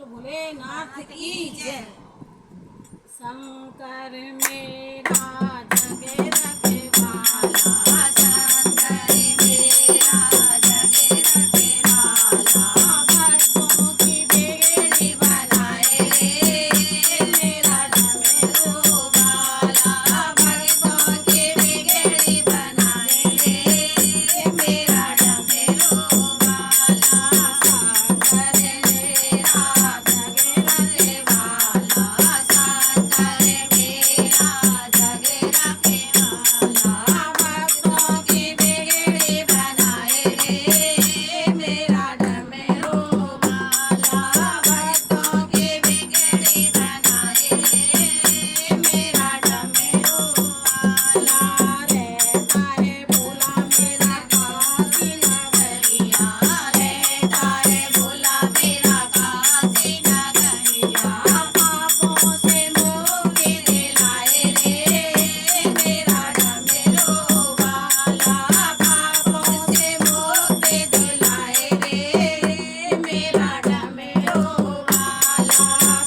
भोलेनाथ की जय। शंकर मेरा जगे रखे वाला, शंकर मेरा जगे रखे वाला, भक्तों की बेड़ी बनाए रे मेरा डमरू वाला, भक्तों की बेड़ी बनाए रे मेरा डमरू वाला, शंकर मेरा जगे रखे वाला, शंकर मेरा जगे रखे वाला, भक्तों की बेड़ी बनाए रे मेरा डमरू वाला, भक्तों की बेड़ी बनाए रे मेरा डमरू वाला, रहता है भोला मेरा काशी नगरिया, रहता है भोला मेरा काशी नगरिया, पापों से मुक्ति दिलाए रे मेरा डमरू वाला, पापों से मुक्ति दिलाए रे मेरा डमरू वाला,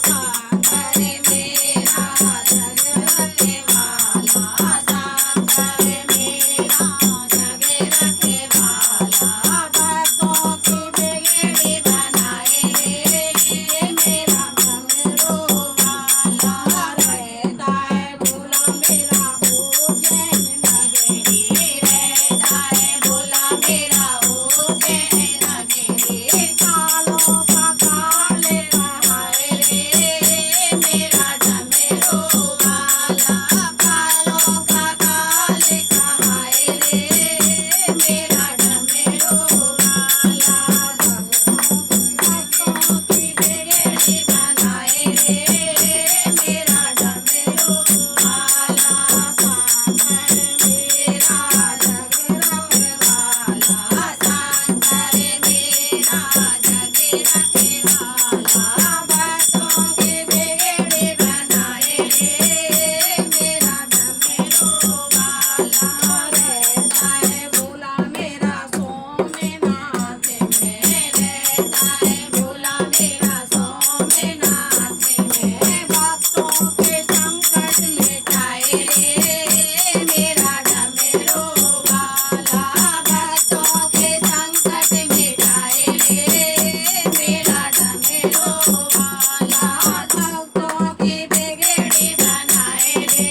शंकर मेरा जगे रखे वाला, शंकर मेरा जगे रखे वाला, भक्तों की बेड़ी बनाए रे मेरा डमरू वाला, रहता है भोला मेरा उज्जैन नगरी, रहता है भोला मेरा उज्जैन नगरी, कालों का काले कहाए रे मेरा डमरू वाला, कालों का काले कहाए रे मेरा डमरू वाला, भक्तों की बेड़ी बनाए रे मेरा डमरू वाला, शंकर मेरा जगे रखे वाला, शंकर मेरा जगे रखे वाला, भक्तों की बेड़ी बनाए रे मेरा डमरू वाला, रहता है भोला मेरा सोमनाथ में, रहता है भोला मेरा सोमनाथ में, भक्तों के संकट मिटाए रे मेरा डमरू वाला, भक्तों के संकट मिटाए रे मेरा डमरू वाला, भक्तों की बेड़ी बनाए रे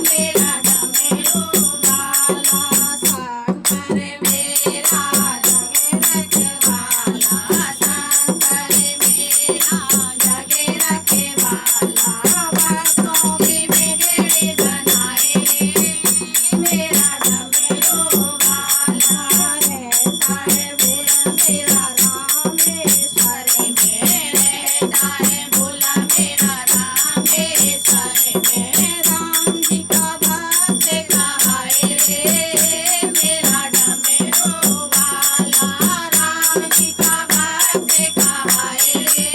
मेरा डमरू वाला, शंकर मेरा जगे रखे वाला, शंकर मेरा जगे रखे वाला, भक्तों की बेड़ी बनाए रे मेरा डमरू वाला, रहता है भोला मेरा रामेश्वर में, रहता है भोला मेरा रामेश्वर में, राम जी का भक्त कहाए रे मेरा डमरू वाला, राम जी का भक्त कहाए रे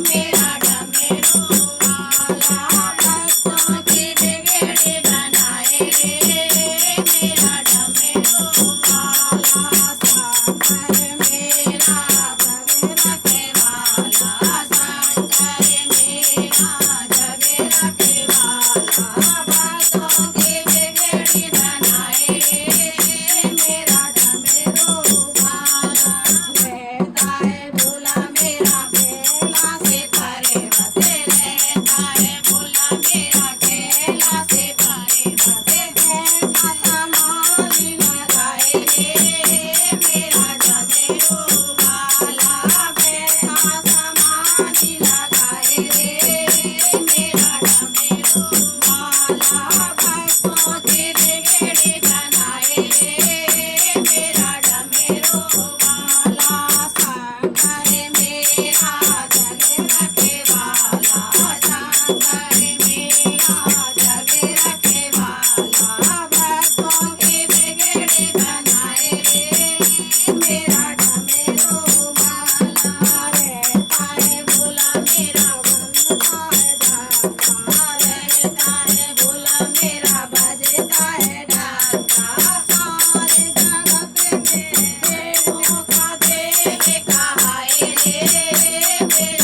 मेरा डमरू वाला, भक्तों की बेड़ी बनाए रे मेरा डमरू वाला, शंकर मेरा जगे रखे वाला, शंकर मेरा जगे रखे वाला, भक्तों की बेड़ी बनाए रे मेरा डमरू वाला, रहता है भोला मेरा कैला से पर्वत, रहता है भोला मेरा कैला से पर्वत, कैला समाधि लगाए रे मेरा डमरू वाला, कैला समाधि लगाए रे मेरा डमरू वाला, भक्तों की बेड़ी बनाए रे मेरा डमरू वाला, शंकर मेरा जगे रखे वाला, शंकर मेरा जगे रखे वाला, भक्तों की बेड़ी बनाए रे मेरा डमरू वाला, रहता है भोला मेरा बनता है ढाका, रहता है भोला मेरा बजता है ढाका, सारे जगत में देवों का देव कहाए रे मेरा